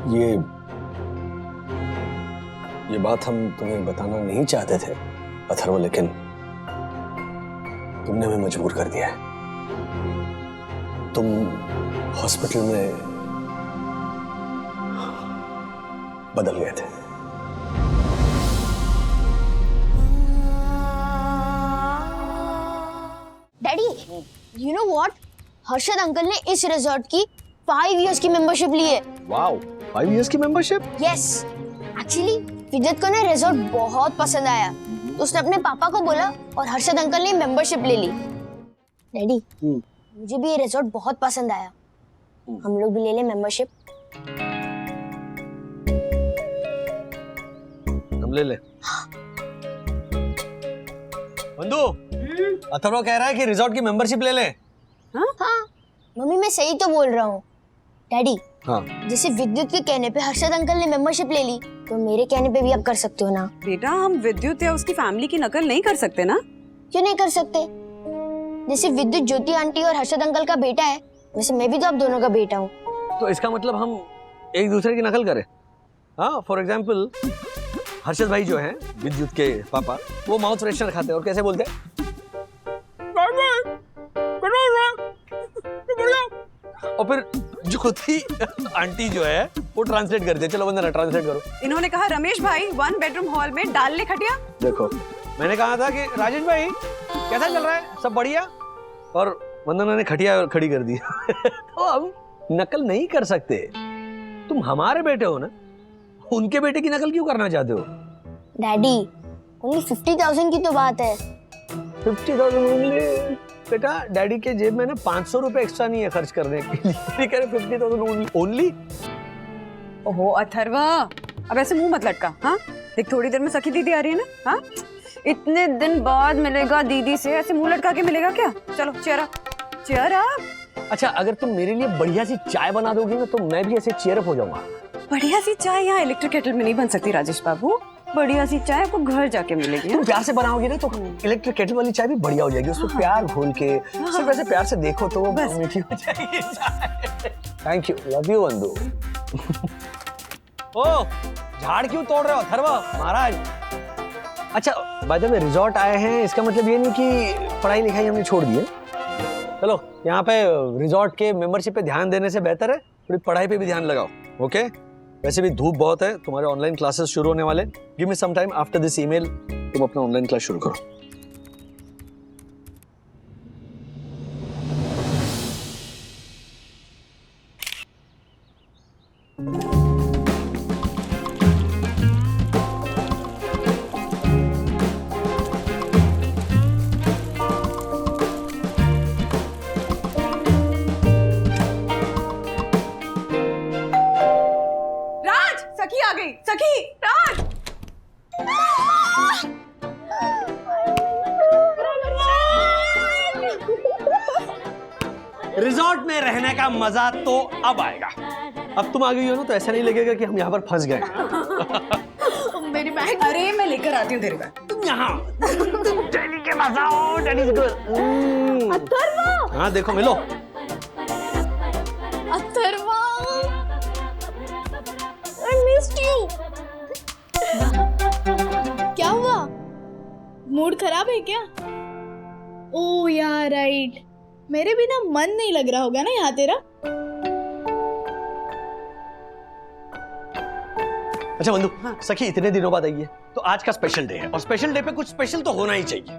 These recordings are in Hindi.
ये बात हम तुम्हें बताना नहीं चाहते थे अथर्व, लेकिन तुमने हमें मजबूर कर दिया है। तुम हॉस्पिटल में बदल गए थे। Daddy, you know what? Harshad uncle ने इस रिजॉर्ट की 5 इयर्स की मेंबरशिप ली है। वाओ, 5 इयर्स की मेंबरशिप? यस, एक्चुअली विद्युत को ना रिजॉर्ट बहुत पसंद आया, तो उसने अपने पापा को बोला और हर्षद अंकल ने मेंबरशिप ले ली। डैडी, मुझे भी ये रिजॉर्ट बहुत पसंद आया, हम लोग भी ले लें मेंबरशिप? हम ले ले। बंधु, अथर्व कह रहा है कि रिजॉर्ट की मेंबरशिप ले ले। हाँ, मम्मी मैं सही तो बोल रहा हूँ। डैडी, हाँ, जैसे विद्युत के कहने पे हर्षद अंकल ने मेंबरशिप ले ली, तो मेरे कहने पे भी आप कर सकते हो ना? बेटा, हम विद्युत या उसकी फैमिली की नकल नहीं कर सकते ना। क्यों नहीं कर सकते? जैसे विद्युत ज्योति आंटी और हर्षद अंकल का बेटा है, वैसे मैं भी तो आप दोनों का बेटा हूँ। तो इसका मतलब हम एक दूसरे की नकल करें? हाँ, फॉर एग्जाम्पल हर्षद भाई जो हैं, विद्युत के पापा, वो माउथ फ्रेशनर खाते हैं और कैसे बोलते हैं? और फिर ज्योति आंटी जो है वो ट्रांसलेट करते हैं। चलो वंदना, ट्रांसलेट करो। इन्होंने कहा रमेश भाई 1 बेडरूम हॉल में डाल ले खटिया। देखो, मैंने कहा था कि राजेश भाई कैसा चल रहा है, सब बढ़िया, और वंदना ने खटिया खड़ी कर दी। तो हम नकल नहीं कर सकते। तुम हमारे बेटे हो ना, उनके बेटे की नकल क्यों करना चाहते हो? डैडी, ओनली 50,000 की तो बात है। 50,000 ओनली? बेटा, डैडी के जेब में ना 500 रुपए एक्स्ट्रा नहीं है खर्च करने के लिए। कह रहे 50,000 ओनली। ओहो अथर्व, अब ऐसे मुंह मत लटका। हाँ, देख थोड़ी देर में सखी दीदी आ रही है ना। हाँ, इतने दिन बाद मिलेगा दीदी से, ऐसे मुंह लटका के मिलेगा क्या? चलो चेयर अप, चेयर अप। अच्छा, अगर तुम मेरे लिए बढ़िया सी चाय बना दोगी ना, तो मैं भी ऐसे चीयर अप हो जाऊंगा। बढ़िया सी चाय यहाँ इलेक्ट्रिक केटल में नहीं बन सकती राजेश बाबू। बढ़िया सी चाय आपको घर जाके मिलेगी। तुम प्यार से बनाओगी ना, तो इलेक्ट्रिक केटल वाली चाय भी बढ़िया हो जाएगी। उसमें प्यार घोल के सिर्फ ऐसे प्यार से देखो तो वो मीठी हो जाएगी चाय। थैंक यू, लव यू बंधु। ओ, झाड़ क्यों तोड़ रहे हो अथर्व महाराज? अच्छा, बाय द वे, रिजॉर्ट आए हैं, इसका मतलब ये नहीं कि पढ़ाई लिखाई हमने छोड़ दी है। चलो, यहाँ पे रिजॉर्ट के मेंबरशिप पे ध्यान देने से बेहतर है थोड़ी पढ़ाई पे भी ध्यान लगाओ। ओके? वैसे भी धूप बहुत है, तुम्हारे ऑनलाइन क्लासेस शुरू होने वाले। Give me some time after this email, तुम अपना ऑनलाइन क्लास शुरू करो। सखी आ गई। सखी, राज। रिजॉर्ट में रहने का मजा तो अब आएगा। अब तुम आ गई हो ना, तो ऐसा नहीं लगेगा कि हम यहाँ पर फंस गए। मेरी बैग। अरे मैं लेकर आती हूँ तेरे बैग। तुम यहाँ डैडी के पास आओ, डैडी इज गुड। अथर्व! हाँ देखो, मिलो। अथर्व! I missed you. क्या हुआ? मूड खराब है क्या? ओह यार, राइट। मेरे बिना मन नहीं लग रहा होगा ना यहाँ तेरा। अच्छा बंधु, हाँ। सखी इतने दिनों बाद आई है, तो आज का स्पेशल डे है, और स्पेशल डे पे कुछ स्पेशल तो होना ही चाहिए।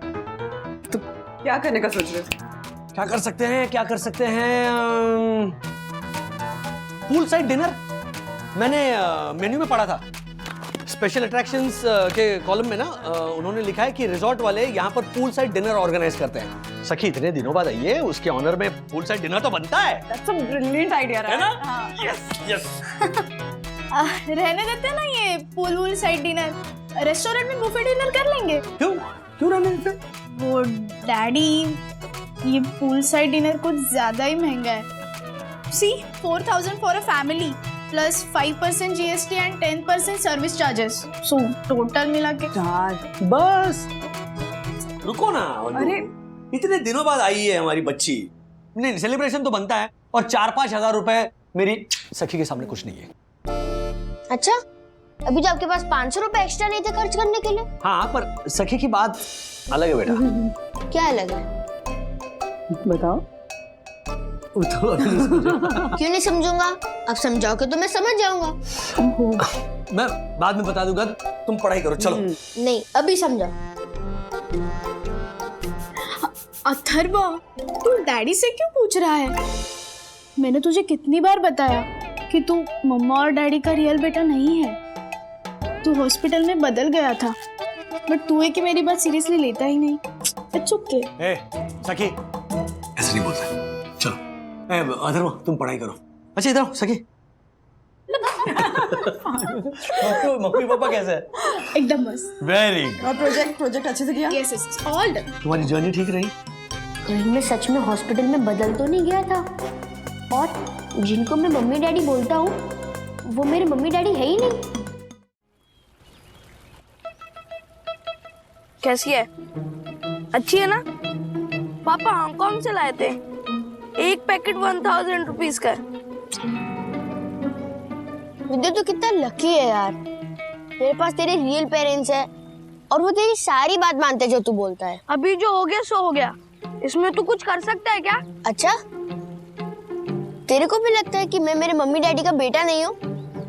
तो क्या करने का सोच रहे हो? क्या कर सकते हैं, क्या कर सकते हैं? Pool side dinner. मैंने मेन्यू में पढ़ा था, स्पेशल अट्रैक्शंस के कॉलम में ना उन्होंने लिखा है कि रिजॉर्ट वाले यहाँ पर पूल साइड डिनर ऑर्गेनाइज करते हैं। सखी इतने दिनों बाद आई है, उसके ऑनर में पूल साइड डिनर तो बनता है। That's a brilliant idea, है ना? हाँ। Yes yes. रहने देते ना ये पूल साइड डिनर, रेस्टोरेंट में बुफे डिनर कर लेंगे। क्यों क्यों रहने देते? वो डैडी, ये पूल साइड डिनर कुछ ज्यादा ही महंगा है। सी 4,000 for a family plus 5% GST and 10% service charges, so total मिला के। बस रुको ना। अरे इतने दिनों बाद आई है हमारी बच्ची, नहीं सेलिब्रेशन तो बनता है, और 4-5 हजार रुपए मेरी सखी के सामने कुछ नहीं है। अच्छा, अभी तो आपके पास 500 रुपए एक्स्ट्रा नहीं थे खर्च करने के लिए। हाँ पर सखी की बात अलग है बेटा। क्या अलग है? बताओ। वो तो अभी नहीं समझा। क्यों नहीं समझूंगा? अब समझाओगे तो मैं समझ जाऊंगा। मैं बाद में बता दूंगा, तुम पढ़ाई करो चलो। नहीं, अभी समझो। अथर्व, तू डैडी से क्यों पूछ रहा है? मैंने तुझे कितनी बार बताया कि तू मम्मा और डैडी का रियल बेटा नहीं है। तू हॉस्पिटल में बदल गया था, बट तू है कि मेरी बात सीरियसली लेता ही नहीं। It's okay. ए सखी ऐसे नहीं बोलता, चलो। ए अथर्व तुम पढ़ाई करो। अच्छा इधर आओ सखी। मम्मी पापा कैसे है? एकदम मस्त। Very good. और प्रोजेक्ट अच्छे से किया? Yes yes, all done. तुम्हारी जर्नी ठीक रही? कहीं मैं सच में हॉस्पिटल में बदल तो नहीं गया था? और जिनको मैं मम्मी डैडी बोलता हूँ वो मेरे मम्मी डैडी है ही नहीं। कैसी है? अच्छी है ना? पापा हांगकांग से लाए थे, एक पैकेट 1000 रुपीज का है। विद्या तो कितना लकी है यार, तेरे पास तेरे रियल पेरेंट्स है और वो तेरी सारी बात मानते जो तू बोलता है। अभी जो हो गया सो हो गया, इसमें तू कुछ कर सकता है क्या? अच्छा, तेरे को भी लगता है कि मैं मेरे मम्मी डैडी का बेटा नहीं हूँ?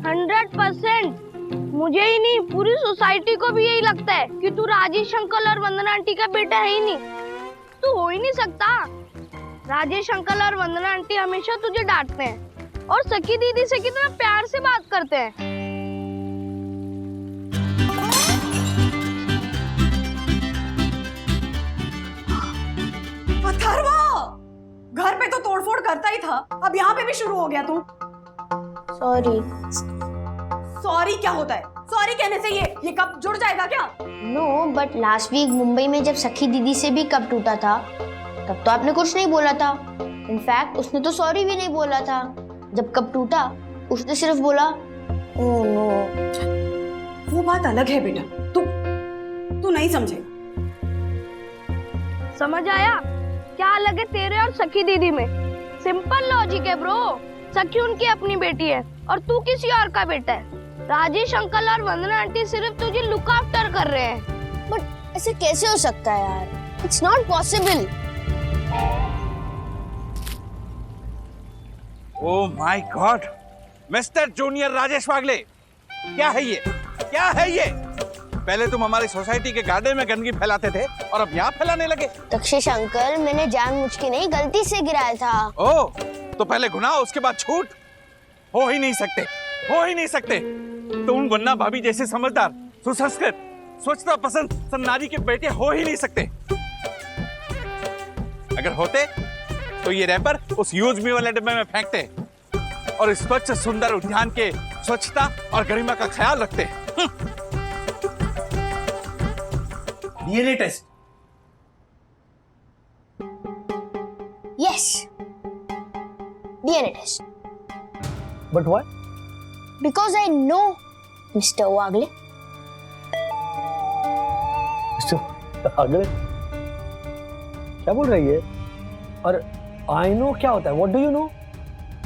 100%। मुझे ही नहीं, पूरी सोसाइटी को भी यही लगता है कि तू राजेश अंकल और वंदना आंटी का बेटा है ही नहीं। तू हो ही नहीं सकता। राजेश अंकल और वंदना आंटी हमेशा तुझे डांटते हैं और सखी दीदी से कितना प्यार से बात करते हैं। अथर्व, घर पे तो तोड़फोड़ करता ही था, अब यहाँ पे भी शुरू हो गया तू। सॉरी। सॉरी क्या होता है? सॉरी कहने से ये कब जुड़ जाएगा क्या? No, but last week Mumbai में जब सखी दीदी से भी कप टूटा था तब तो आपने कुछ नहीं बोला था। इनफैक्ट उसने तो सॉरी भी नहीं बोला था। जब कप टूटा उसने सिर्फ बोला ओह नो। वो बात अलग है बेटा, तू नहीं समझे। समझ आया क्या अलग है तेरे और सखी दीदी में? सिंपल लॉजिक है ब्रो। सखी उनकी अपनी बेटी है और तू किसी और का बेटा है। राजेश अंकल और वंदना आंटी सिर्फ तुझे लुक आफ्टर कर रहे हैं। बट ऐसे कैसे हो सकता है यार? It's not possible. Oh my god, mister junior Rajesh Wagle, क्या है ये? क्या है ये? पहले तुम हमारी सोसाइटी के गार्डन में गंदगी फैलाते थे और अब यहाँ फैलाने लगे। दक्षिश अंकल, मैंने जानबूझ के नहीं, गलती से गिराया था। ओह, तो पहले गुनाह उसके बाद छूट? हो ही नहीं सकते, हो ही नहीं सकते। तुम वन्ना भाभी जैसे समझदार, सुसंस्कृत, स्वच्छता पसंद सन्नारी के बेटे हो ही नहीं सकते। अगर होते तो ये रैपर उस यूज मी वाले डिब्बे में फेंकते और इस स्वच्छ सुंदर उद्यान के स्वच्छता और गरिमा का ख्याल रखते। DNA test. Yes, DNA test. But why? Because I know mister Wagle. अगले क्या बोल रही है? और आई नो क्या होता है? What do you know?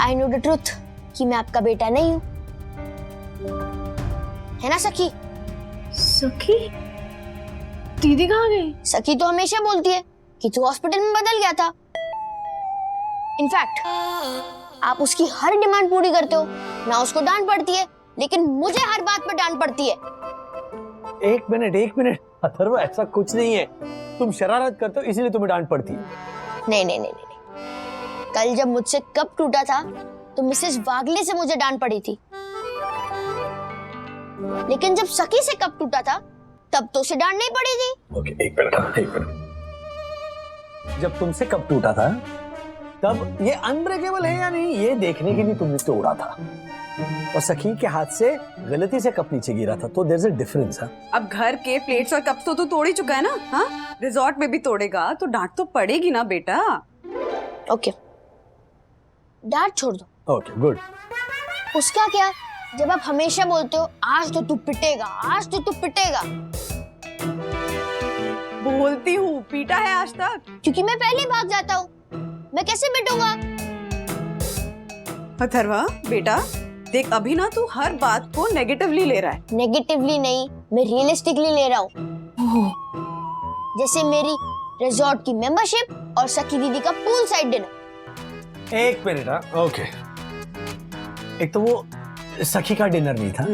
I know the truth कि मैं आपका बेटा नहीं हूँ, है ना सखी? सखी? दीदी कहाँ गई? सखी तो हमेशा बोलती है कि तू हॉस्पिटल में बदल गया था। इनफैक्ट आप उसकी हर डिमांड पूरी करते हो, ना उसको डांट पड़ती है, लेकिन मुझे हर बात पर डांट पड़ती है। एक मिनट अथर्व, ऐसा कुछ नहीं है। तुम शरारत करते हो इसीलिए तुम्हें डांट पड़ती है। नहीं नहीं नहीं नहीं, कल जब मुझसे कप टूटा था तो मिसेस वागले से मुझे डांट पड़ी थी, लेकिन जब सखी से कप टूटा था तब तो उसे डांट नहीं पड़ी थी। ओके, एक मिनट। जब तुमसे कप टूटा था तब ये अनब्रेकेबल है या नहीं ये देखने के लिए तुमने तोड़ा था, और सखी के हाथ से गलती से कप नीचे गिरा था, तो देयर इज अ डिफरेंस। अब घर के प्लेट्स और कप्स तो तू तोड़ ही चुका है ना? हाँ, रिजॉर्ट में भी तोड़ेगा तो डांट तो पड़ेगी ना बेटा। ओके, डांट छोड़ दो। Okay good. उसका क्या, जब आप हमेशा बोलते हो आज तो तू पिटेगा, आज तो तू पिटेगा। बोलती हूँ, पीटा है आज तक? क्योंकि मैं पहले भाग जाता हूँ, मैं कैसे पिटूंगा? अथर्वा बेटा, देख अभी ना तू हर बात को नेगेटिवली ले रहा है। नेगेटिवली नहीं, मैं रियलिस्टिकली ले रहा हूँ। जैसे मेरी रिजॉर्ट की मेंबरशिप और सखी दीदी का पूल साइड डिनर। एक मिनट, ओके। एक तो वो सखी का डिनर नहीं था,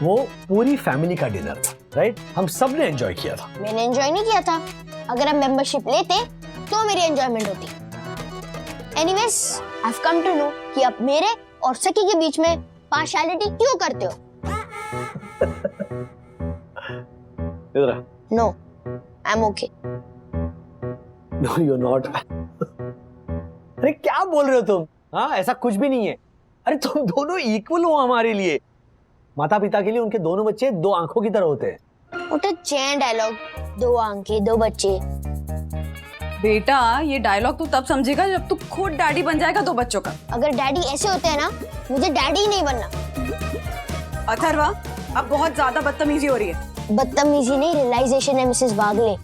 वो पूरी फैमिली का डिनर था, राइट? हम सब ने एंजॉय किया था। मैंने एंजॉय नहीं किया था। अगर हम मेंबरशिप लेते तो मेरी एंजॉयमेंट होती। Anyways, I have come to know कि आप मेरे और सखी के बीच में पार्शियलिटी क्यों करते हो? इधर no, I am okay. No you not. अरे क्या बोल रहे हो तुम? हाँ, ऐसा कुछ भी नहीं है। अरे तुम दोनों इक्वल हो हमारे लिए। माता पिता के लिए उनके दोनों बच्चे दो आंखों की तरह होते हैं। What a चैन डायलॉग, दो आंखें दो बच्चे। बेटा ये डायलॉग तू तब समझेगा जब तू खुद डैडी बन जाएगा दो बच्चों का। अगर डैडी ऐसे होते हैं ना, मुझे डैडी ही नहीं बनना। अथर्वा, अब बहुत ज्यादा बदतमीजी हो रही है। बदतमीजी नहीं, रियलाइजेशन है Mrs Wagle.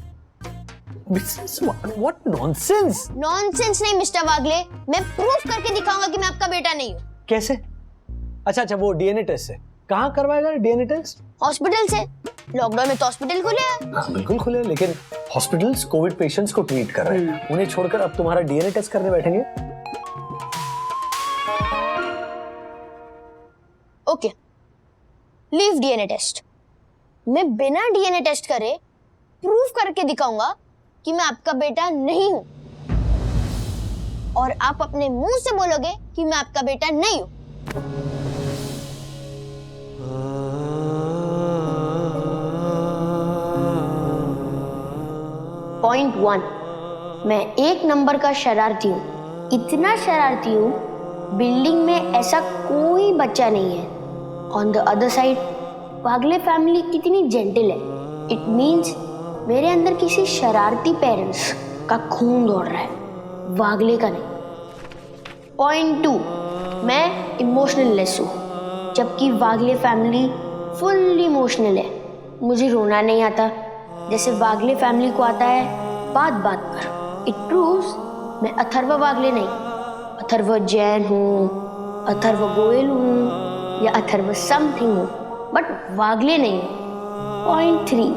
What nonsense? Nonsense नहीं मिस्टर वागले, मैं प्रूफ करके दिखाऊंगा कि मैं आपका बेटा नहीं हूँ। कैसे? अच्छा, वो डीएनए टेस्ट है। कहाँ करवाएगा डीएनए टेस्ट? हॉस्पिटल से। लॉकडाउन में तो हॉस्पिटल खुले हैं। हाँ, बिल्कुल खुले, लेकिन हॉस्पिटल्स कोविड पेशेंट्स को ट्रीट कर रहे हैं। उन्हें छोड़कर अब तुम्हारा डीएनए टेस्ट करने बैठेंगे? Okay, leave DNA test. मैं बिना डीएनए टेस्ट करे प्रूफ करके दिखाऊंगा कि मैं आपका बेटा नहीं हूं, और आप अपने मुंह से बोलोगे कि मैं आपका बेटा नहीं हूं। पॉइंट 1, मैं एक नंबर का शरारती हूँ। इतना शरारती हूँ, बिल्डिंग में ऐसा कोई बच्चा नहीं है। On the other side, Wagle family कितनी जेंटल है। इट मीन्स मेरे अंदर किसी शरारती पेरेंट्स का खून दौड़ रहा है, वागले का नहीं। पॉइंट 2, मैं इमोशनल लेस हूँ, जबकि वागले फैमिली फुल इमोशनल है। मुझे रोना नहीं आता जैसे वागले फैमिली को आता है बात बात पर। इट प्रूव्स मैं अथर्व वागले नहीं, अथर्व जैन हूँ, अथर्व गोयल हूँ, या अथर्व समथिंग हूँ, बट वागले नहीं हूँ। पॉइंट 3,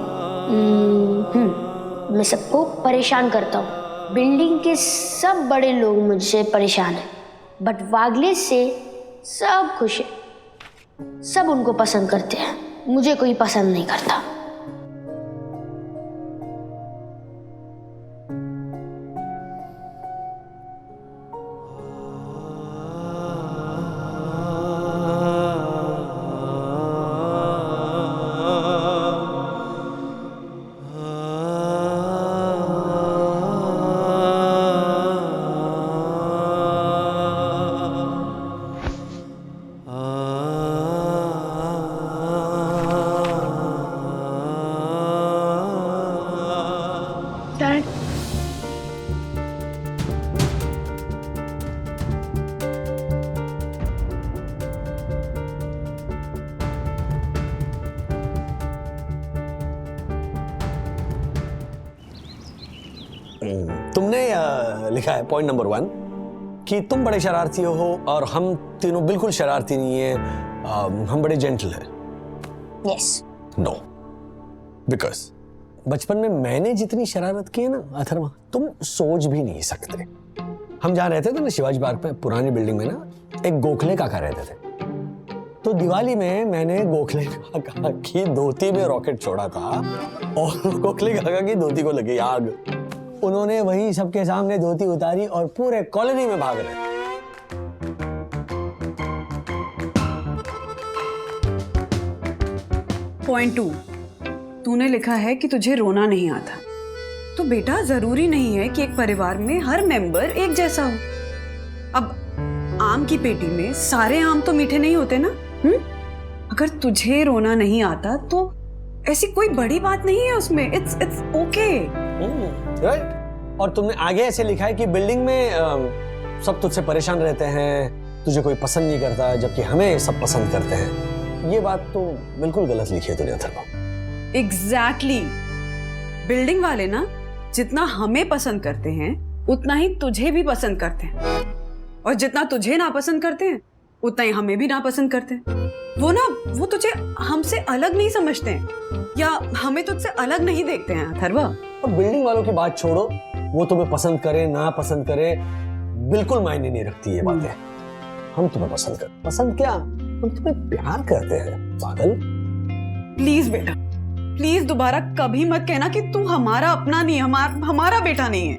मैं सबको परेशान करता हूँ। बिल्डिंग के सब बड़े लोग मुझसे परेशान हैं, बट वागले से सब खुश है। सब उनको पसंद करते हैं, मुझे कोई पसंद नहीं करता। Dad, तुमने लिखा है पॉइंट नंबर 1 कि तुम बड़े शरारती हो और हम तीनों बिल्कुल शरारती नहीं है, हम बड़े जेंटल हैं। यस। नो, बिकॉज बचपन में मैंने जितनी शरारत की है ना अथर्वा, तुम सोच भी नहीं सकते। हम जहाँ रहते थे ना शिवाजी पार्क में, पुरानी बिल्डिंग में ना, एक गोखले काका रहते थे। तो दिवाली में मैंने गोखले काका की धोती में रॉकेट छोड़ा था और गोखले काका की धोती को लगी आग। उन्होंने वही सबके सामने धोती उतारी और पूरे कॉलोनी में भाग रहे। पॉइंट 2, तूने लिखा है कि तुझे रोना नहीं आता। तो बेटा जरूरी नहीं है कि एक परिवार में हर मेंबर एक जैसा हो। अब आम की पेटी में सारे आम तो मीठे नहीं होते ना। अगर तुझे रोना नहीं आता तो ऐसी कोई बड़ी बात नहीं है उसमें। It's okay. राइट। और तुमने आगे ऐसे लिखा है कि बिल्डिंग में सब तुझसे परेशान रहते हैं, तुझे कोई पसंद नहीं करता, जबकि हमें सब पसंद करते हैं। ये बात तो बिल्कुल गलत लिखी है तूने अथर्वा। एग्जैक्टली। बिल्डिंग वाले ना जितना हमें पसंद करते हैं उतना ही तुझे भी पसंद करते हैं, और जितना तुझे नापसंद करते हैं उतना ही हमें भी नापसंद करते हैं। वो तुझे हमसे अलग नहीं समझते हैं या हमें तुझसे अलग नहीं देखते हैं अथर्वा। और बिल्डिंग वालों की बात छोड़ो, वो तुम्हें पसंद करे ना पसंद करे बिल्कुल मायने नहीं रखती ये बातें। हम तुम्हें पसंद कर, पसंद क्या, हम तुम्हें प्यार करते हैं पागल। प्लीज बेटा, प्लीज दोबारा कभी मत कहना कि तू हमारा अपना नहीं, हमारा बेटा नहीं है।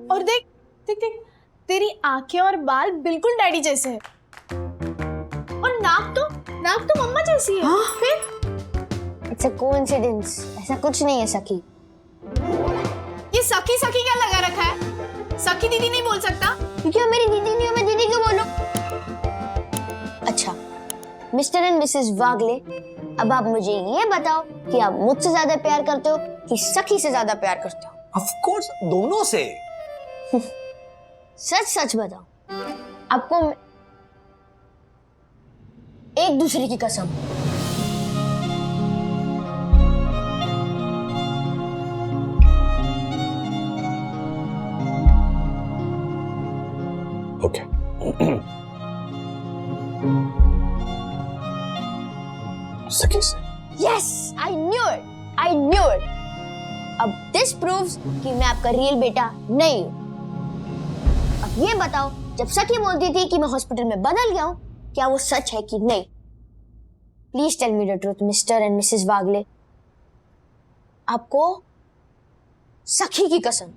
और देख देख देख, तेरी आंखें और बाल बिल्कुल डैडी जैसे हैं। और नाक तो मम्मा जैसी है। हाँ? फिर इट्स अ कोइंसिडेंस, ऐसा कुछ नहीं है सखी। ये सखी सखी क्या लगा रखा है? सखी दीदी नहीं बोल सकता? क्योंकि वो मेरी दीदी नहीं हो, मैं दीदी क्यों बोलूं? अच्छा, मिस्टर एंड मिसेस वागले, अब आप मुझे ये बताओ कि आप मुझसे ज्यादा प्यार करते हो कि सखी से ज्यादा प्यार करते हो? ऑफ कोर्स दोनों से। सच सच बताओ, आपको एक दूसरे की कसम। ओके सखी से। Yes, I knew it. अब दिस प्रूव्स कि मैं आपका रियल बेटा नहीं हूं। अब ये बताओ, जब सखी बोलती थी कि मैं हॉस्पिटल में बदल गया हूं, क्या वो सच है कि नहीं? Please tell me the truth mister and missus Wagle. आपको सखी की कसम।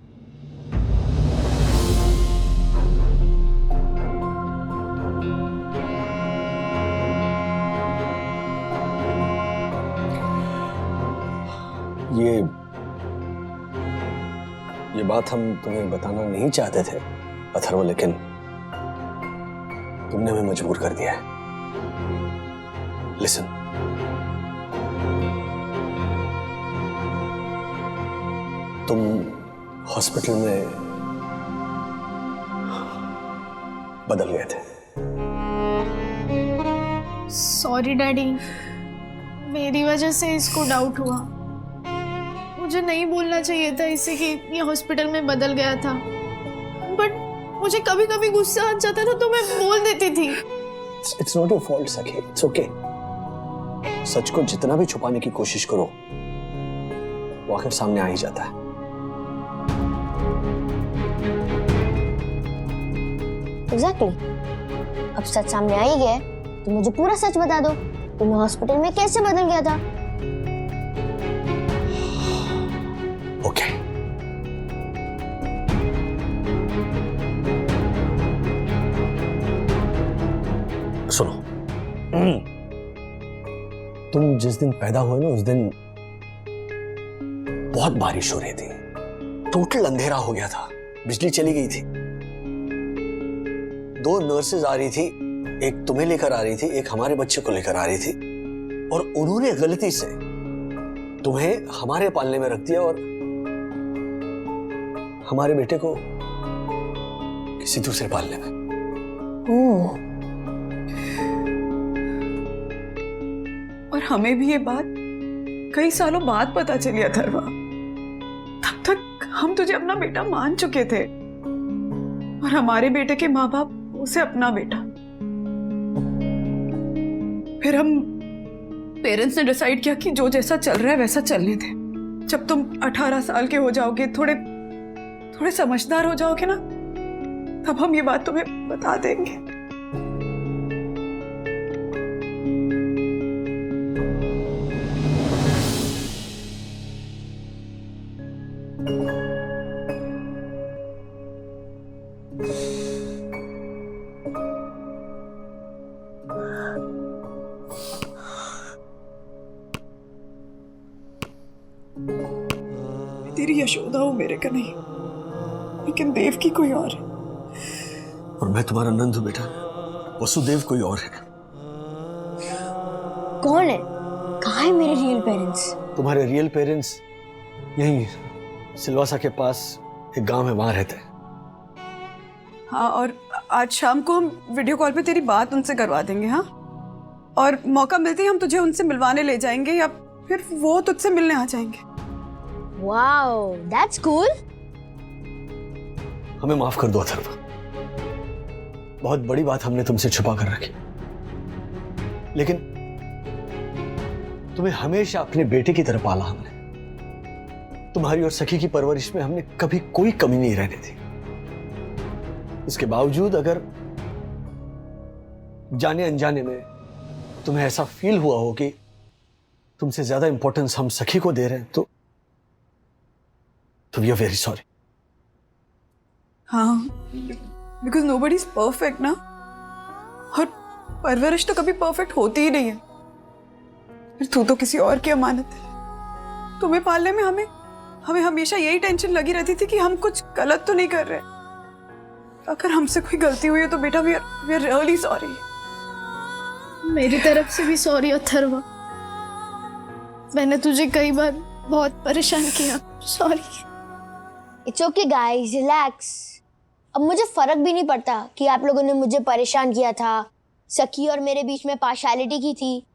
ये बात हम तुम्हें बताना नहीं चाहते थे अथर्व, लेकिन तुमने हमें मजबूर कर दिया है। लिसन, तुम हॉस्पिटल में बदल गए थे। सॉरी डैडी, मेरी वजह से इसको डाउट हुआ। मुझे नहीं बोलना चाहिए था इसे कि ये हॉस्पिटल में बदल गया था, बट मुझे कभी कभी गुस्सा आ जाता था तो मैं बोल देती थी। इट्स नॉट योर फॉल्ट सखी, इट्स ओके। सच को जितना भी छुपाने की कोशिश करो वो आखिर सामने आ ही जाता है। एग्जैक्टली। अब सच सामने आ ही गया है, तो मुझे पूरा सच बता दो कि मैं हॉस्पिटल में कैसे बदल गया था। ओके। सुनो, तुम जिस दिन पैदा हुए ना, उस दिन बहुत बारिश हो रही थी, टोटल अंधेरा हो गया था, बिजली चली गई थी। 2 नर्सेज आ रही थी, एक तुम्हें लेकर आ रही थी, एक हमारे बच्चे को लेकर आ रही थी, और उन्होंने गलती से तुम्हें हमारे पालने में रख दिया और हमारे बेटे को किसी दूसरे पालने में। और हमें भी ये बात कई सालों बाद पता चली अथर्वा। तब तक हम तुझे अपना बेटा मान चुके थे और हमारे बेटे के माँ बाप उसे अपना बेटा। फिर हम पेरेंट्स ने डिसाइड किया कि जो जैसा चल रहा है वैसा चलने दे। जब तुम 18 साल के हो जाओगे, थोड़े समझदार हो जाओगे ना, तब हम ये बात तुम्हें बता देंगे। तेरी यशोदा हूं मेरे का नहीं, लेकिन देव की कोई और है। और मैं तुम्हारा नंद हूं बेटा, वसुदेव कोई और है। कौन है? कहाँ है मेरे रियल पेरेंट्स? तुम्हारे रियल पेरेंट्स यहीं सिलवासा के पास एक गांव है, वहां रहते हैं। हाँ, और आज शाम को हम वीडियो कॉल पे तेरी बात उनसे करवा देंगे। हाँ, और मौका मिलते ही हम तुझे उनसे मिलवाने ले जाएंगे या फिर वो तुझसे मिलने आ जाएंगे। Wow, that's cool. हमें माफ कर दो अथर्व, बहुत बड़ी बात हमने तुमसे छुपा कर रखी, लेकिन तुम्हें हमेशा अपने बेटे की तरह पाला हमने। तुम्हारी और सखी की परवरिश में हमने कभी कोई कमी नहीं रहने दी। इसके बावजूद अगर जाने अनजाने में तुम्हें ऐसा फील हुआ हो कि तुमसे ज्यादा इंपॉर्टेंस हम सखी को दे रहे हैं, तो वी आर वेरी सॉरी। हाँ, बिकॉज नोबडी इज परफेक्ट ना, और परवरिश तो कभी परफेक्ट होती ही नहीं है। फिर तू तो किसी और की अमानत है। तुम्हें पालने में हमें हमेशा यही टेंशन लगी रहती थी कि हम कुछ गलत तो नहीं कर रहे। अगर हमसे कोई गलती हुई है तो बेटा वी आर रियली सॉरी। मेरी तरफ से भी सॉरी अथर्वा, मैंने तुझे कई बार बहुत परेशान किया, sorry. It's okay guys, relax. अब मुझे फर्क भी नहीं पड़ता कि आप लोगों ने मुझे परेशान किया था, सखी और मेरे बीच में पार्शियलिटी की थी,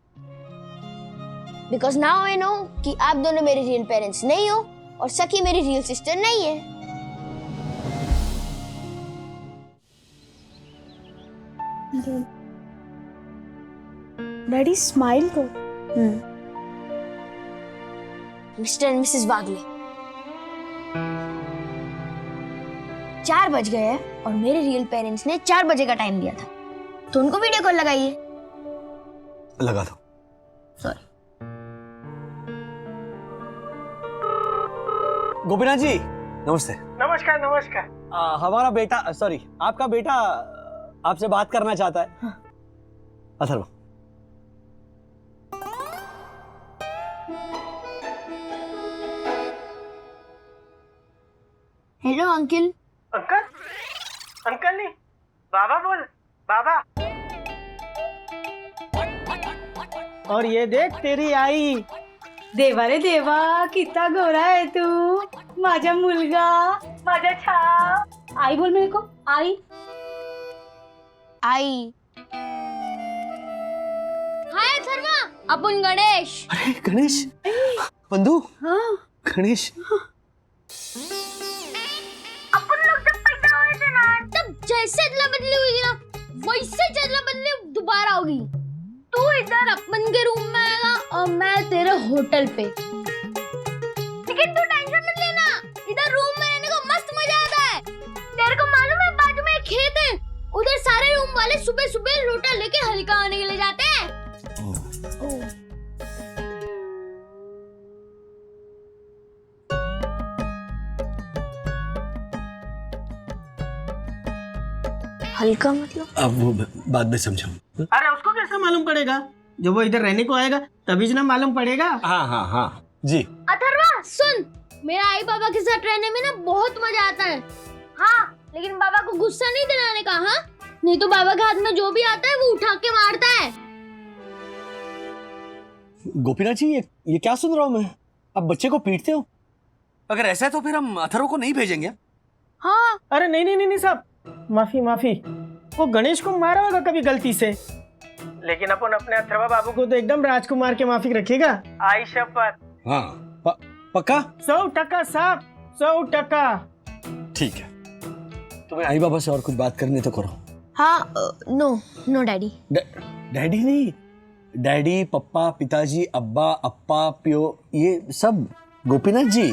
बिकॉज नाउ आई नो कि आप दोनों मेरे रियल पेरेंट्स नहीं हो और सखी मेरी रियल सिस्टर नहीं है। डैडी स्माइल तो। मिस्टर एंड मिसेस वागले, 4 बज गए हैं और मेरे रियल पेरेंट्स ने 4 बजे का टाइम दिया था, तो उनको वीडियो कॉल लगाइए। लगा दो। सॉरी। गोपीनाथ जी नमस्ते। नमस्कार नमस्कार। हमारा बेटा, सॉरी आपका बेटा आपसे बात करना चाहता है। हाँ। Atharva, hello uncle. Uncle? Uncle नहीं, बाबा बोल, बाबा। और ये देख तेरी आई। देवा रे देवा, कितना गोरा है तू, माझा मुलगा, माझा छाप। आई बोल मेरे को, आई। आई। हाय अथर्वा, अपन गणेश। अरे गणेश, बंधु। हाँ। गणेश, अपन लोग जब पैदा हुए थे ना, तब जैसे अदला बदली हुई ना, वैसे अदला बदली दोबारा होगी। तू इधर अपन के रूम में आएगा और मैं तेरे होटल पे। लेकिन तू टेंशन मत लेना, इधर रूम में रहने को मस्त मजा आता है। तेरे को मालूम है बाजू में एक खेत है, उधर सारे रूम वाले सुबह सुबह लोटा लेके हल्का होने के लिए जाते हैं। हल्का मतलब? अब वो बाद में समझाऊं। अरे उसको कैसे मालूम पड़ेगा? जब वो इधर रहने को आएगा तभी ना मालूम पड़ेगा। हाँ हाँ हाँ जी। अथर्वा सुन, मेरा आई बाबा के साथ रहने में ना बहुत मजा आता है। हाँ, लेकिन बाबा को गुस्सा नहीं दिलाने का, हाँ? नहीं तो बाबा के हाथ में जो भी आता है वो उठा के मारता है। गोपीनाथ जी, ये क्या सुन रहा हूँ मैं? आप बच्चे को पीटते हो? अगर ऐसा है तो फिर हम अथर्व को नहीं भेजेंगे। हाँ। अरे नहीं नहीं नहीं साहब, माफी माफी। वो गणेश को मारा होगा कभी गलती से, लेकिन अपन अपने अथर्वा बाबू को तो एकदम राजकुमार के माफिक रखेगा। आई शपथ। हाँ, पक्का? 100% साहब, 100%। ठीक है, तुम्हें आई बाबा से और कुछ बात करनी तो करो। हाँ, नो डैडी। डैडी नहीं, डैडी, पप्पा, पिताजी, अब्बा, अप्पा, प्यो, ये सब गोपीनाथ जी।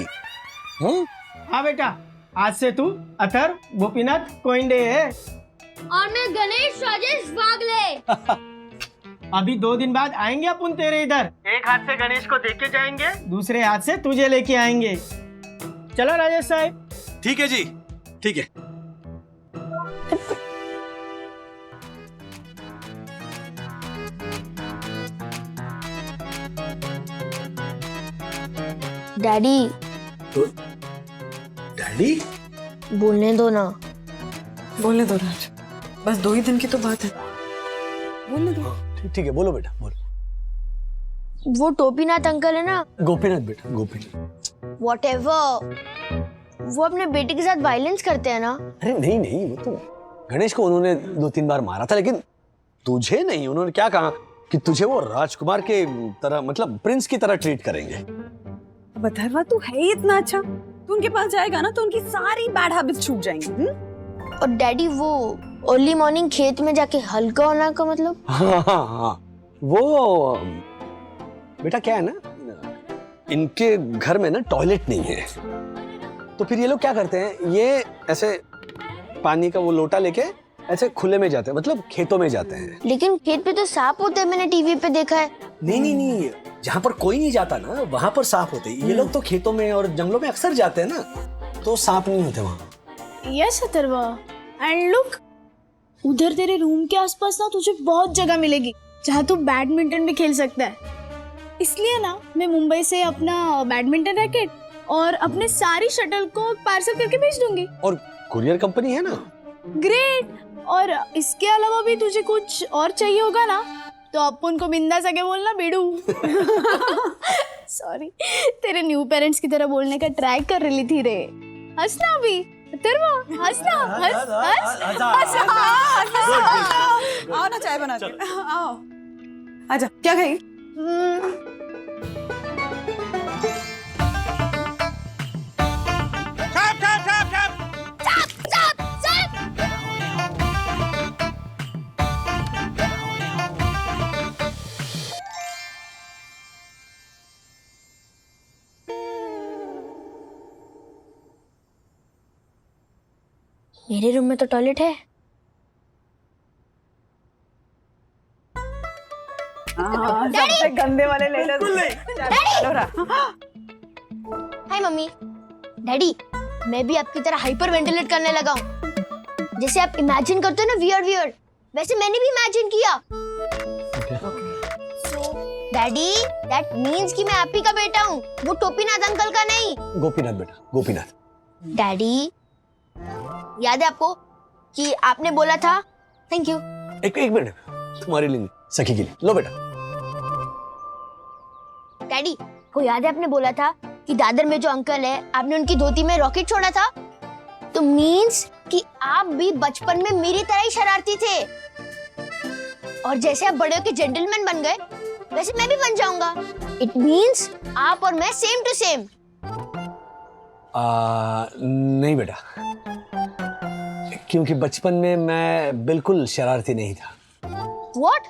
हाँ हाँ बेटा, आज से तू अथर्व गोपीनाथ कोइंडे है। और मैं गणेश राजेश वागले। अभी 2 दिन बाद आएंगे अपन तेरे इधर। एक हाथ से गणेश को देके जाएंगे, दूसरे हाथ से तुझे लेके आएंगे। चलो राजेश साहब। ठीक है जी, ठीक है। डैडी। तो डैडी बोलने दो ना। बोलने दो राज, बस 2 ही दिन की तो बात है, बोलने दो। ठीक है, बोलो बेटा, बोलो। वो टोपीनाथ अंकल है ना? गोपीनाथ बेटा, गोपीनाथ। व्हाटएवर, वो अपने बेटे के साथ वायलेंस करते हैं ना? अरे नहीं नहीं, वो तो गणेश को उन्होंने 2-3 बार मारा था, लेकिन तुझे नहीं। उन्होंने क्या कहा कि तुझे वो राजकुमार के तरह, मतलब प्रिंस की तरह ट्रीट करेंगे। अब अथर्वा तू है ही इतना अच्छा, तू उनके पास जाएगा ना तो उनकी सारी बैड हैबिट्स छूट जाएंगी। और डैडी वो अर्ली मॉर्निंग खेत में जाके हल्का होना का मतलब? हाँ, वो बेटा क्या है ना, इनके घर में ना टॉयलेट नहीं है, तो फिर ये लोग क्या करते हैं, ये ऐसे पानी का वो लोटा लेके ऐसे खुले में जाते हैं, मतलब खेतों में जाते हैं। लेकिन खेत पे तो सांप होते हैं, मैंने टीवी पे देखा है। नहीं, जहाँ पर कोई नहीं जाता ना वहां पर सांप होते हैं। ये लोग तो खेतों में और जंगलों में अक्सर जाते हैं ना, तो सांप नहीं होते वहाँ। यस अथर्वा, एंड लुक, उधर तेरे रूम के आसपास ना तुझे बहुत जगह मिलेगी जहाँ तू बैडमिंटन भी खेल सकता है। इसलिए ना मैं मुंबई से अपना बैडमिंटन रैकेट और अपने सारी शटल को पार्सल करके भेज दूंगी। और कुरियर कंपनी है ना। ग्रेट। और इसके अलावा भी तुझे कुछ और चाहिए होगा ना तो अपन को बिंदास आके बोलना बेडू। सॉरी, तेरे न्यू पेरेंट्स की तरह बोलने का ट्राई कर रही थी रे। हंसना भी तेरा, हंसना, हंस। आओ ना चाय बना के, आओ। आजा, क्या खाई? मेरे रूम में तो टॉयलेट है। सबसे गंदे वाले लेटर। हाय मम्मी। डैडी, मैं भी आपकी तरह हाइपर वेंटिलेट करने लगा हूँ। जैसे आप इमेजिन करते हो ना वियर्ड, वैसे मैंने भी इमेजिन किया। डैडी, दैट मीन्स कि मैं आप ही का बेटा हूँ, वो टोपीनाथ अंकल का नहीं। गोपीनाथ बेटा, गोपीनाथ। डैडी, याद है आपको कि आपने बोला था? Thank you. एक मिनट, तुम्हारे लिए, सखी के लिए। लो बेटा। डैडी, वो याद है आपने बोला था कि दादर में जो अंकल है, आपने उनकी धोती में रॉकेट छोड़ा था? तो मीन्स कि आप भी बचपन में मेरी तरह ही शरारती थे, और जैसे आप बड़े होकर जेंटलमैन बन गए वैसे मैं भी बन जाऊंगा। इट मीन्स आप और मैं सेम टू सेम। नहीं बेटा, क्योंकि बचपन में मैं बिल्कुल शरारती नहीं था। What?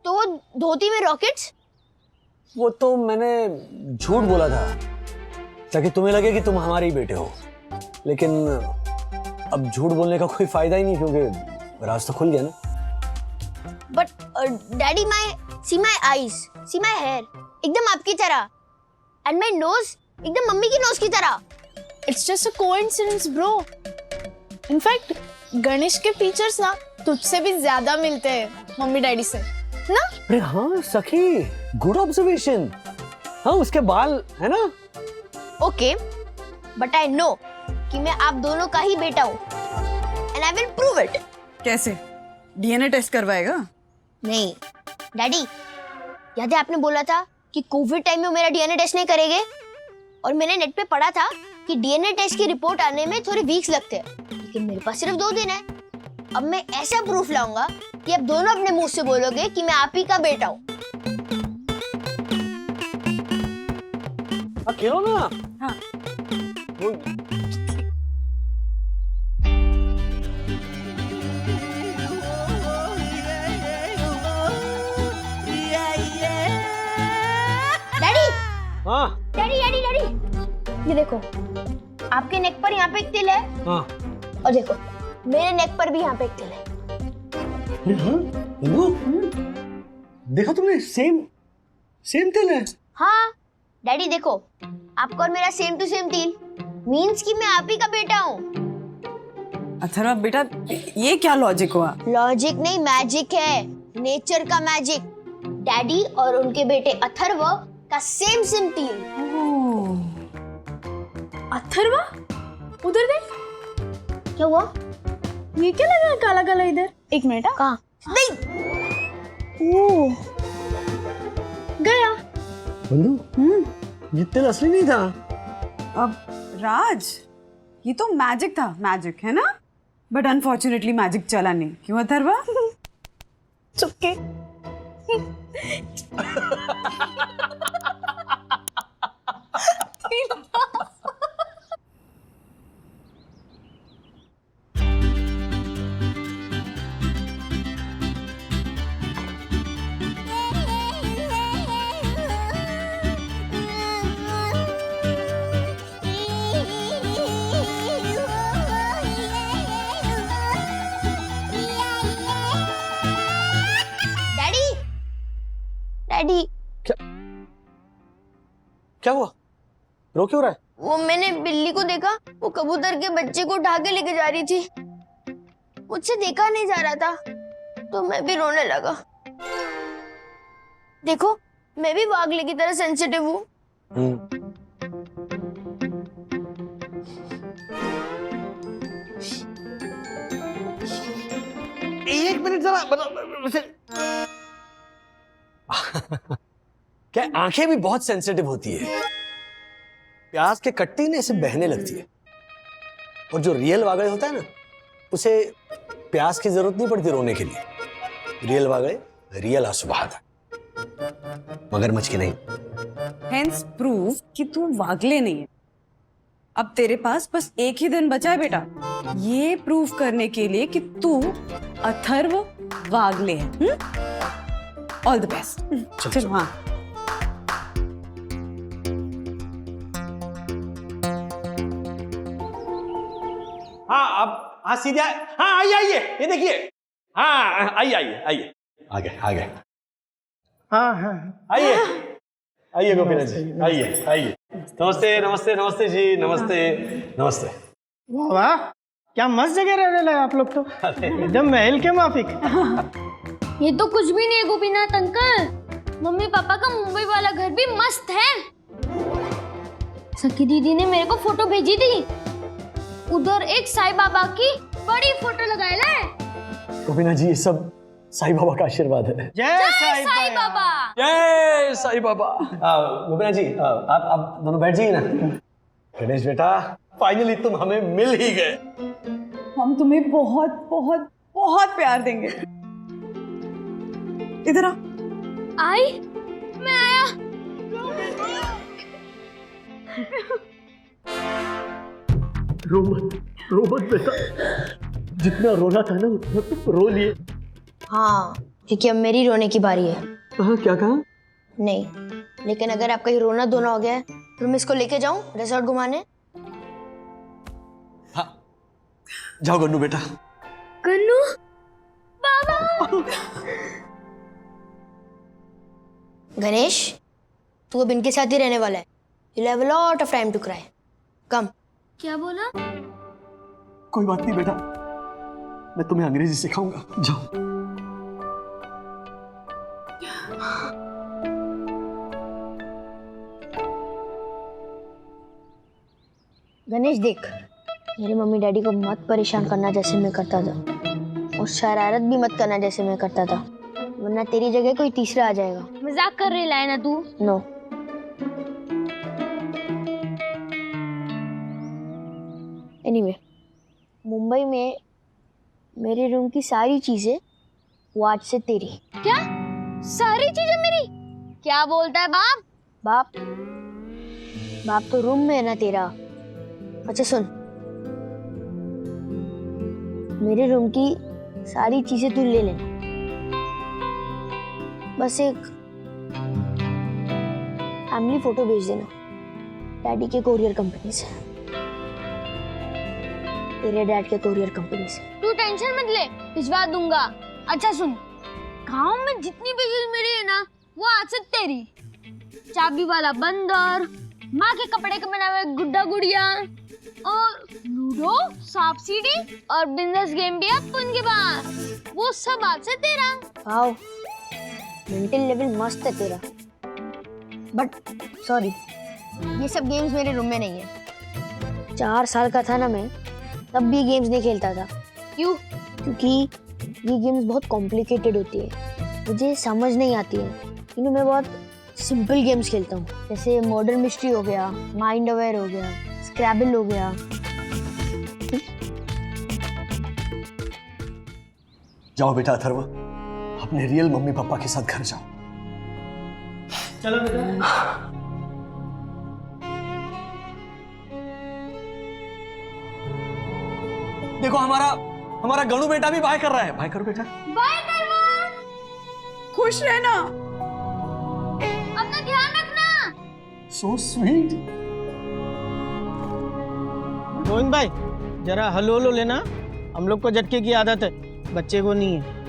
तो वो धोती में रॉकेट्स? वो तो मैंने झूठ बोला था ताकि तुम्हें लगे कि तुम हमारे ही बेटे हो, लेकिन अब झूठ बोलने का कोई फायदा ही नहीं, क्योंकि रास्ता खुल गया ना। But daddy, see my eyes, see my hair, एकदम आपकी तरह, एंड माई नोज एकदम मम्मी की नोज की तरह। It's just a coincidence bro. In fact Ganesh के फीचर्स ना तुझसे भी ज्यादा मिलते हैं मम्मी डैडी से ना। अरे हाँ सखी, गुड ऑब्जर्वेशन। हाँ, उसके बाल है ना। ओके, बट आई नो कि मैं आप दोनों का ही बेटा हूँ, and I will prove it. कैसे? डीएनए टेस्ट करवाएगा? नहीं डैडी, याद है आपने बोला था कि कोविड टाइम में मेरा डीएनए टेस्ट नहीं करेंगे, और मैंने नेट पे पढ़ा था कि डीएनए टेस्ट की रिपोर्ट आने में थोड़े वीक्स लगते हैं, लेकिन मेरे पास सिर्फ 2 दिन है। अब मैं ऐसा प्रूफ लाऊंगा कि अब दोनों अपने मुंह से बोलोगे कि मैं आप ही का बेटा हूँ। खेलो ना। हाँ। डैडी, हाँ डैडी, डैडी, डैडी, ये देखो, आपके नेक पर यहाँ पे एक तिल है, हाँ। और देखो मेरे नेक पर भी यहाँ पे एक तिल है। अरे हाँ, वो देखा तुमने, सेम तिल है। हाँ डैडी, देखो आपका और मेरा सेम टू सेम तिल, मीन्स कि मैं आप ही का बेटा हूँ। अथर्वा बेटा, ये क्या लॉजिक हुआ? लॉजिक नहीं, मैजिक है, नेचर का मैजिक। डैडी और उनके बेटे अथर्व का सेम तिल। अथर्वा, उधर देख, क्या हुआ? ये क्या लगा काला काला इधर? एक मिनट। कहाँ? नहीं, ओह, गया। बंधु, ये तिल असली नहीं था। अब राज, ये तो मैजिक था, मैजिक है ना, बट अनफॉर्चुनेटली मैजिक चला नहीं। क्यों अथर्वा? चुपके। डैडी क्या हुआ? रो क्यों रहा है? वो मैंने बिल्ली को देखा, वो कबूतर के बच्चे को उठा के लेके जा रही थी। मुझसे देखा नहीं जा रहा था तो मैं भी रोने लगा। देखो मैं भी वागले की तरह सेंसिटिव हूँ। एक मिनट जरा क्या आंखें भी बहुत सेंसिटिव होती है। प्याज के कट्टी ने ऐसे बहने लगती है। और जो रियल वागड़े होता है ना, उसे प्याज की जरूरत नहीं पड़ती रोने के लिए। रियल वागड़े रियल आंसू बहाता है, मगरमच्छ के नहीं। हेंस प्रूव कि तू वागले नहीं है। अब तेरे पास बस एक ही दिन बचा है बेटा, ये प्रूव करने के लिए कि तू अथर्व वागले है। All the best. चलो हाँ। हाँ अब हाँ सीधे हाँ आइए आइए, ये देखिए। हाँ आइए आइए आइए, आ गए। हाँ हाँ आइए आइए गोपीनाथ जी, आइए आइए। नमस्ते जी, नमस्ते। वाह क्या मस्त जगह रहने लगा आप लोग तो, एकदम महल के माफिक। ये तो कुछ भी नहीं है गोपीनाथ अंकल, मम्मी पापा का मुंबई वाला घर भी मस्त है। सखी दीदी ने मेरे को फोटो भेजी थी, उधर एक साईं बाबा की बड़ी फोटो लगाई है। गोपीनाथ जी ये सब साईं बाबा का आशीर्वाद है। जय साईं बाबा। जय साईं बाबा। गोपीनाथ जी आप दोनों बैठ जाइए ना। गणेश बेटा फाइनली तुम हमें मिल ही गए। हम तुम्हें बहुत बहुत बहुत प्यार देंगे। इधर आ। आई मैं आया। रो मत बेटा, जितना रोना था ना उतना तुम रो लिए। हाँ क्योंकि अब मेरी रोने की बारी है। हाँ क्या कहा? नहीं, लेकिन अगर आपका ये रोना धोना हो गया है तो मैं इसको लेके जाऊं रिसोर्ट घुमाने। हाँ जाओ गन्नू बेटा। गन्नू बाबा। गणेश तू अब इनके साथ ही रहने वाला है। You'll have a lot of time to cry. Come. क्या बोला? कोई बात नहीं बेटा, मैं तुम्हें अंग्रेजी सिखाऊंगा, जाओ। गणेश देख, मेरे मम्मी डैडी को मत परेशान करना जैसे मैं करता था, और शरारत भी मत करना जैसे मैं करता था, वरना तेरी जगह कोई तीसरा आ जाएगा। मजाक कर रही है ना तू? नो। एनीवे, मुंबई में मेरे रूम की सारी चीजें वो आज से तेरी। क्या? सारी चीजें मेरी? क्या बोलता है बाप? बाप तो रूम में है ना तेरा। अच्छा सुन, मेरे रूम की सारी चीजें तू ले लेना, बस एक फैमिली फोटो भेज देना डैडी के कोरियर कंपनी से, तेरे डैड के कोरियर कंपनी से। तू टेंशन मत ले, भिजवा दूंगा। अच्छा सुन, गांव में जितनी भी चीज मेरी है ना वो आज से तेरी। चाबी वाला बंदर, माँ के कपड़े के बनाए हुए गुड्डा गुड़िया, और लूडो, सांप सीढ़ी और बिजनेस गेम भी है अपन के पास, वो सब आज से तेरा। वाओ, मेंटल लेवल मस्त है तेरा। बट सॉरी, ये सब गेम्स मेरे रूम में नहीं है। 4 साल का था ना मैं, तब भी गेम्स नहीं खेलता था। क्यों? क्योंकि ये गेम्स बहुत कॉम्प्लिकेटेड होती है, मुझे समझ नहीं आती है। इन्हें मैं बहुत सिंपल गेम्स खेलता हूँ, जैसे मर्डर मिस्ट्री हो गया, माइंड अवेयर हो गया, स्क्रैबल हो गया। जाओ बेटा अथर्व, अपने रियल मम्मी पापा के साथ घर जाओ। चलो बेटा। देखो हमारा गणू बेटा भी बाय कर रहा है। बाय करो बेटा। बाय करवा। खुश रहना, अपना ध्यान रखना। So sweet. गोविंद भाई जरा हलो हलो लेना, हम लोग को झटके की आदत है, बच्चे को नहीं है।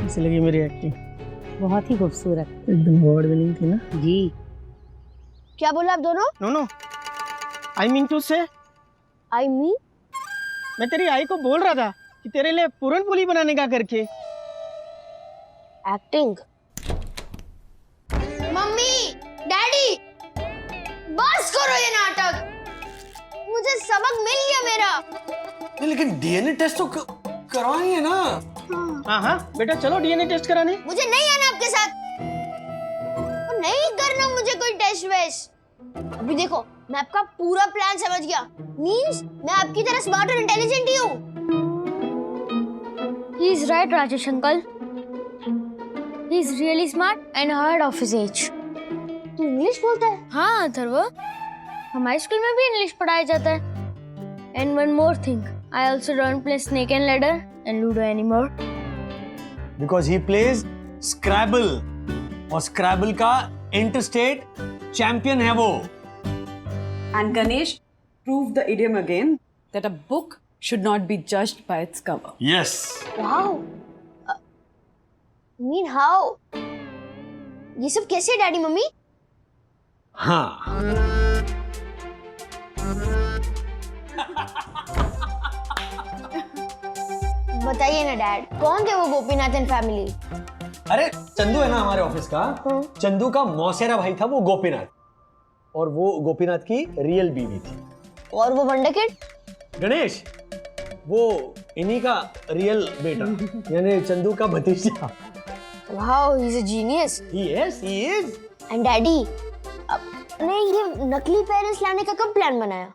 कैसी लगी मेरी एक्टिंग? बहुत ही खूबसूरत। एकदम अवार्ड विनिंग थी ना? जी। क्या बोला आप दोनों? नो आई मीन टू से, आई मीन मैं तेरी आई को बोल रहा था कि तेरे लिए पूरन पोली बनाने का करके। एक्टिंग। मम्मी, डैडी, बस करो ये नाटक। मुझे सबक मिल गया मेरा। लेकिन डीएनए टेस्ट तो करवाएंगे ना। हाँ बेटा चलो डीएनए टेस्ट कराने। मुझे नहीं आना आपके साथ, और नहीं करना मुझे कोई टेस्ट वेस्ट। अभी देखो मैं आपका पूरा प्लान समझ गया। मींस मैं आपकी तरह स्मार्ट और इंटेलिजेंट ही हूँ। He is right, Rajesh uncle. He is really smart and ahead of his age. तू इंग्लिश बोलता है? हाँ अथर्व, हमारे स्कूल में भी इंग्लिश पढ़ाया जाता है. And one more thing, I also don't play snake and ladder and ludo anymore. Because he plays Scrabble और Scrabble का इंटरस्टेट चैंपियन है वो. And Ganesh proved the idiom again that a book should not be judged by its cover. Yes. Wow. Mean how? ये सब कैसे है डैडी मम्मी? हाँ. बताइए ना डैड, कौन थे वो गोपीनाथ एंड फैमिली? अरे चंदू है ना हमारे ऑफिस का. चंदू का मौसेरा भाई था वो गोपीनाथ, और वो गोपीनाथ की रियल बीवी थी. और वो वंडर किड? गणेश वो इन्हीं का रियल बेटा यानी चंदू का भतीजा. Wow, he is a genius. he is. And daddy, आपने ये नकली पेरेंट्स लाने का कब प्लान बनाया?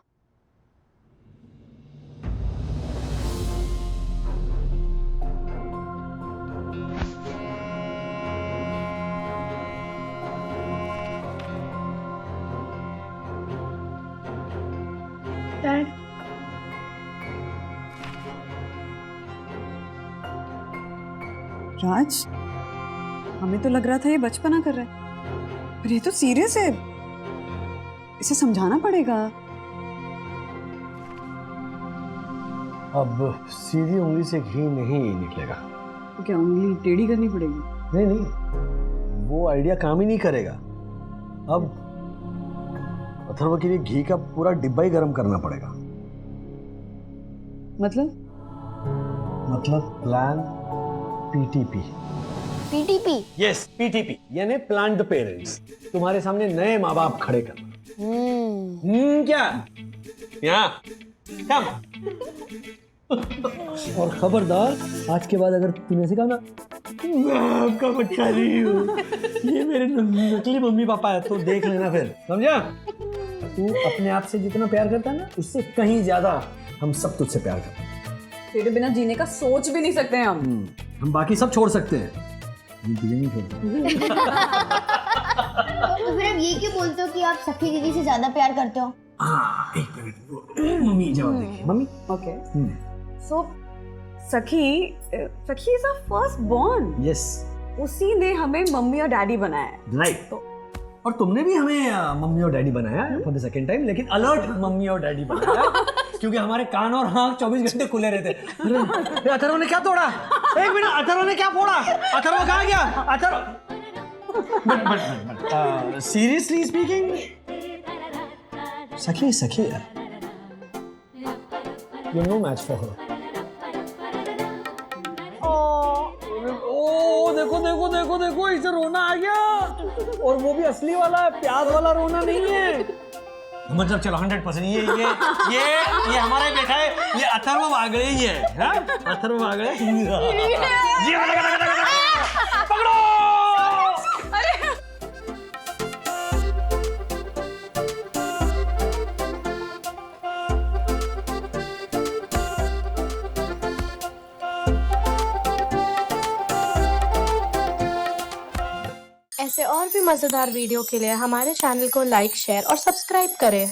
डैड, राज, हमें तो लग रहा था ये बचपना कर रहा है, पर ये तो सीरियस है. इसे समझाना पड़ेगा. अब सीधी उंगली से घी नहीं निकलेगा. तो क्या उंगली टेढ़ी करनी पड़ेगी? नहीं, वो आइडिया काम ही नहीं करेगा. अब अथर्व के लिए घी का पूरा डिब्बा ही गर्म करना पड़ेगा. मतलब plan PTP. PTP? Yes, PTP यानी प्लान द पेरेंट्स. तुम्हारे सामने नए माँ बाप खड़े करना. क्या यहाँ कम. और खबरदार, आज के बाद अगर तूने ऐसे कहा ना मैं आपका बच्चा नहीं हूँ, ये मेरे नकली मम्मी पापा है, तो देख लेना फिर. समझा? तू अपने आप से जितना प्यार करता है ना, उससे कहीं ज्यादा हम सब तुझसे प्यार करते हैं. तेरे बिना जीने का सोच भी नहीं सकते हैं हम बाकी सब छोड़ सकते हैं, हम तुझे नहीं छोड़ सकते. तो फिर आप ये क्यों बोलते हो कि आप सखी दीदी से ज्यादा प्यार करते हो? एक मिनट, मम्मी जवाब देंगे. Mummy okay. So Sakhi is our first born. Yes, उसी ने हमें मम्मी और डैडी बनाया है. राइट. और तुमने भी हमें मम्मी और डैडी बनाया फॉर द सेकंड टाइम, लेकिन अलर्ट मम्मी और डैडी बनाया क्योंकि हमारे कान और आंख 24 घंटे खुले रहते. अरे अथर्व ने क्या तोड़ा? एक मिनट, अथर्व ने क्या फोड़ा? अथर्व कहाँ गया? अथर्व बट सीरियसली स्पीकिंग, सखी है. You know match for her. देखो इसे रोना आ गया, और वो भी असली वाला, प्यार वाला रोना नहीं है. मतलब चलो 100% ये हमारा ही बेटा है, ये अथर्व वागड़े ही है. हाँ? अथर्व वागड़े. पकड़ो. ऐसे और भी मजेदार वीडियो के लिए हमारे चैनल को लाइक, शेयर और सब्सक्राइब करें.